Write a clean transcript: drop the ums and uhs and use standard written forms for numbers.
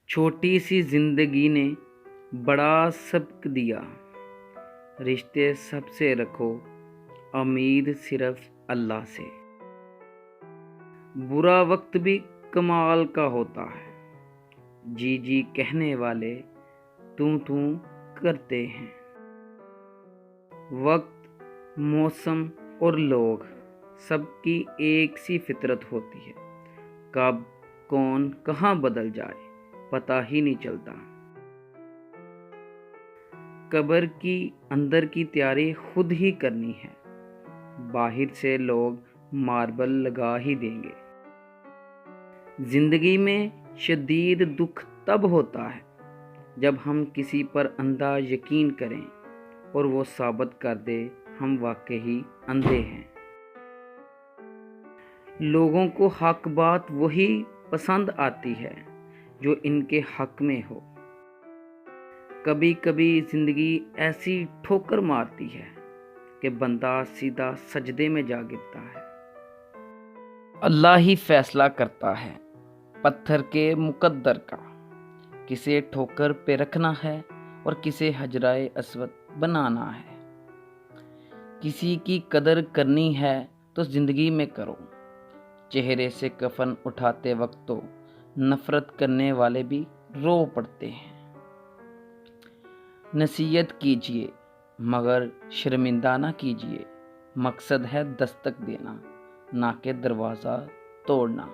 چھوٹی سی زندگی نے بڑا سبق دیا، رشتے سب سے رکھو، امید صرف اللہ سے۔ برا وقت بھی کمال کا ہوتا ہے، جی جی کہنے والے تو کرتے ہیں۔ وقت، موسم اور لوگ سب کی ایک سی فطرت ہوتی ہے، کب کون کہاں بدل جائے پتہ ہی نہیں چلتا۔ قبر کی اندر کی تیاری خود ہی کرنی ہے، باہر سے لوگ ماربل لگا ہی دیں گے۔ زندگی میں شدید دکھ تب ہوتا ہے جب ہم کسی پر اندھا یقین کریں اور وہ ثابت کر دے ہم واقعی اندھے ہیں۔ لوگوں کو حق بات وہی پسند آتی ہے جو ان کے حق میں ہو۔ کبھی کبھی زندگی ایسی ٹھوکر مارتی ہے کہ بندہ سیدھا سجدے میں جا گرتا ہے۔ اللہ ہی فیصلہ کرتا ہے پتھر کے مقدر کا، کسے ٹھوکر پہ رکھنا ہے اور کسے حجرہ اسود بنانا ہے۔ کسی کی قدر کرنی ہے تو زندگی میں کرو، چہرے سے کفن اٹھاتے وقت تو نفرت کرنے والے بھی رو پڑتے ہیں۔ نصیحت کیجیے مگر شرمندہ نہ کیجیے، مقصد ہے دستک دینا نہ کہ دروازہ توڑنا۔